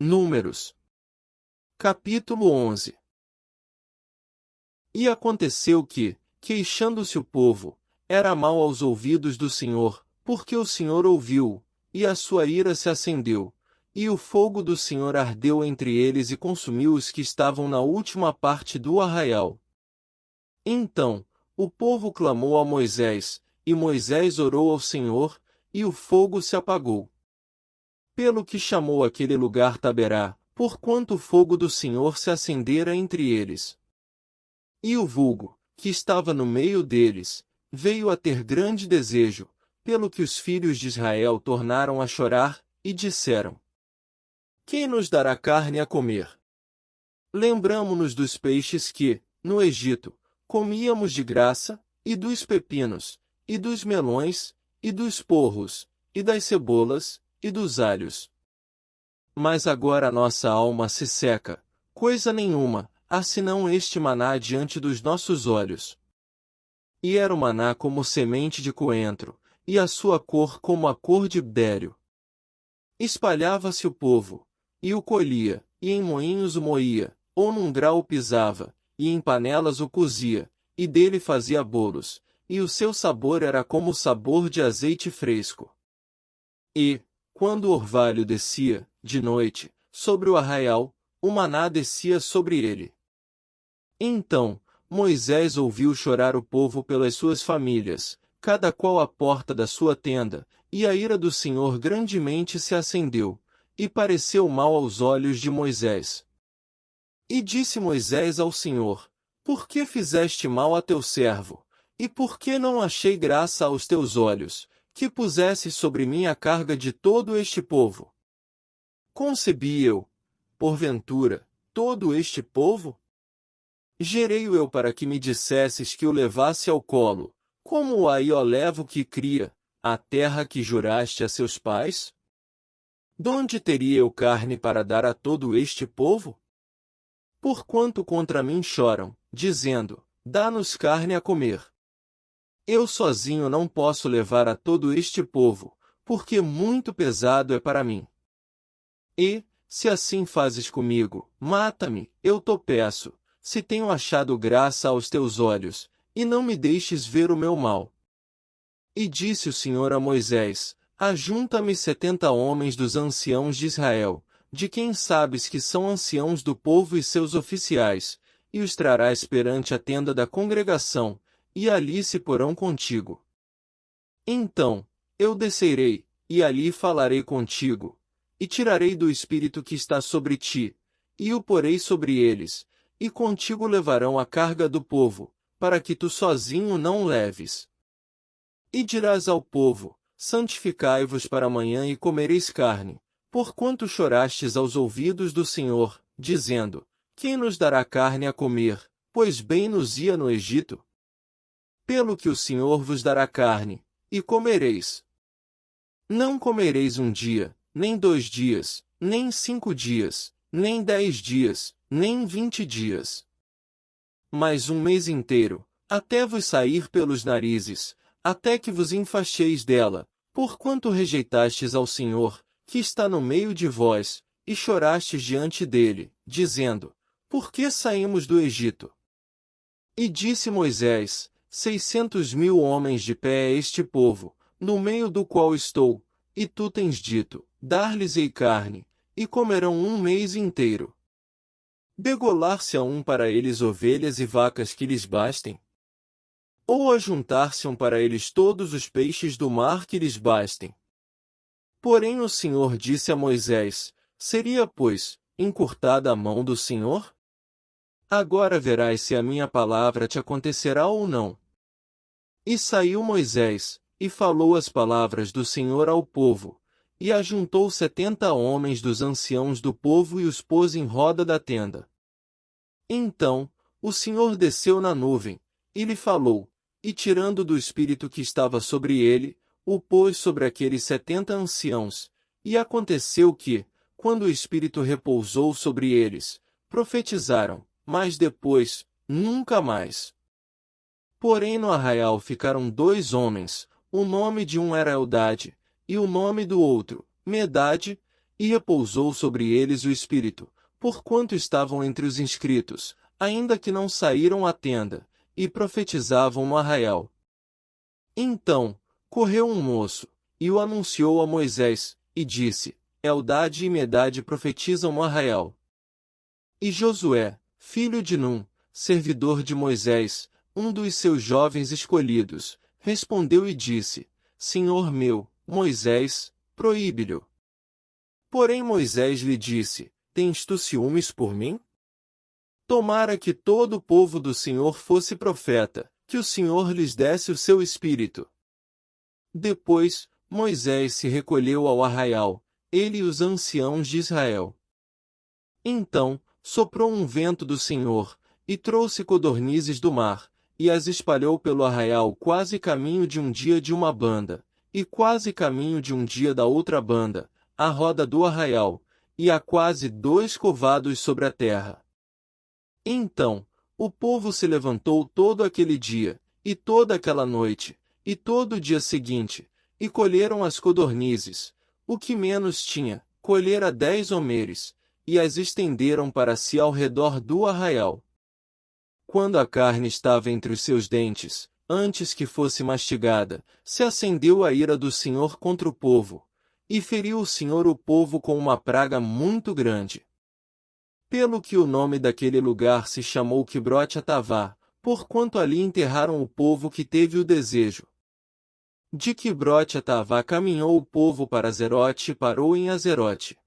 Números. Capítulo 11. E aconteceu que, queixando-se o povo, era mal aos ouvidos do Senhor, porque o Senhor ouviu, e a sua ira se acendeu, e o fogo do Senhor ardeu entre eles e consumiu os que estavam na última parte do arraial. Então, o povo clamou a Moisés, e Moisés orou ao Senhor, e o fogo se apagou. Pelo que chamou aquele lugar Taberá, porquanto o fogo do Senhor se acendera entre eles. E o vulgo, que estava no meio deles, veio a ter grande desejo, pelo que os filhos de Israel tornaram a chorar, e disseram: Quem nos dará carne a comer? Lembramo-nos dos peixes que, no Egito, comíamos de graça, e dos pepinos, e dos melões, e dos porros, e das cebolas, e dos alhos. Mas agora a nossa alma se seca, coisa nenhuma, há senão este maná diante dos nossos olhos. E era o maná como semente de coentro, e a sua cor como a cor de bdério. Espalhava-se o povo, e o colhia, e em moinhos o moía, ou num grau o pisava, e em panelas o cozia, e dele fazia bolos, e o seu sabor era como o sabor de azeite fresco. E, quando o orvalho descia, de noite, sobre o arraial, o maná descia sobre ele. Então, Moisés ouviu chorar o povo pelas suas famílias, cada qual à porta da sua tenda, e a ira do Senhor grandemente se acendeu, e pareceu mal aos olhos de Moisés. E disse Moisés ao Senhor: Por que fizeste mal a teu servo? E por que não achei graça aos teus olhos, que pusesses sobre mim a carga de todo este povo? Concebi eu, porventura, todo este povo? Gerei-o eu para que me dissesses que o levasse ao colo, como aí o levo que cria, a terra que juraste a seus pais? Donde teria eu carne para dar a todo este povo? Porquanto contra mim choram, dizendo: Dá-nos carne a comer. Eu sozinho não posso levar a todo este povo, porque muito pesado é para mim. E, se assim fazes comigo, mata-me, eu te peço, se tenho achado graça aos teus olhos, e não me deixes ver o meu mal. E disse o Senhor a Moisés: Ajunta-me 70 homens dos anciãos de Israel, de quem sabes que são anciãos do povo e seus oficiais, e os trarás perante a tenda da congregação, e ali se porão contigo. Então, eu descerei, e ali falarei contigo, e tirarei do espírito que está sobre ti, e o porei sobre eles, e contigo levarão a carga do povo, para que tu sozinho não leves. E dirás ao povo: Santificai-vos para amanhã e comereis carne, porquanto chorastes aos ouvidos do Senhor, dizendo: Quem nos dará carne a comer, pois bem nos ia no Egito? Pelo que o Senhor vos dará carne, e comereis. Não comereis um dia, nem 2 dias, nem 5 dias, nem 10 dias, nem 20 dias. Mas um mês inteiro, até vos sair pelos narizes, até que vos enfaixeis dela, porquanto rejeitastes ao Senhor, que está no meio de vós, e chorastes diante dele, dizendo: Por que saímos do Egito? E disse Moisés: 600.000 homens de pé é este povo, no meio do qual estou, e tu tens dito: Dar-lhes-ei carne, e comerão um mês inteiro. Degolar-se-ão para eles ovelhas e vacas que lhes bastem? Ou ajuntar-se-ão para eles todos os peixes do mar que lhes bastem? Porém o Senhor disse a Moisés: Seria, pois, encurtada a mão do Senhor? Agora verás se a minha palavra te acontecerá ou não. E saiu Moisés, e falou as palavras do Senhor ao povo, e ajuntou 70 homens dos anciãos do povo e os pôs em roda da tenda. Então, o Senhor desceu na nuvem, e lhe falou, e tirando do espírito que estava sobre ele, o pôs sobre aqueles 70 anciãos, e aconteceu que, quando o espírito repousou sobre eles, profetizaram, mas depois, nunca mais. Porém no arraial ficaram 2 homens, o nome de um era Eldade, e o nome do outro, Medade, E repousou sobre eles o Espírito, porquanto estavam entre os inscritos, ainda que não saíram à tenda, e profetizavam no arraial. Então, correu um moço, e o anunciou a Moisés, e disse: Eldade e Medade profetizam no arraial. E Josué, filho de Num, servidor de Moisés, um dos seus jovens escolhidos, respondeu e disse: Senhor meu, Moisés, proíbe-lhe. Porém Moisés lhe disse: Tens tu ciúmes por mim? Tomara que todo o povo do Senhor fosse profeta, que o Senhor lhes desse o seu espírito. Depois, Moisés se recolheu ao arraial, ele e os anciãos de Israel. Então, soprou um vento do Senhor, e trouxe codornizes do mar, e as espalhou pelo arraial quase caminho de um dia de uma banda, e quase caminho de um dia da outra banda, à roda do arraial, e a quase 2 covados sobre a terra. Então, o povo se levantou todo aquele dia, e toda aquela noite, e todo o dia seguinte, e colheram as codornizes, o que menos tinha, colhera 10 homeres, e as estenderam para si ao redor do arraial. Quando a carne estava entre os seus dentes, antes que fosse mastigada, se acendeu a ira do Senhor contra o povo, e feriu o Senhor o povo com uma praga muito grande. Pelo que o nome daquele lugar se chamou Quibrote-Atavá, porquanto ali enterraram o povo que teve o desejo. De Quibrote-Atavá caminhou o povo para Azerote e parou em Azerote.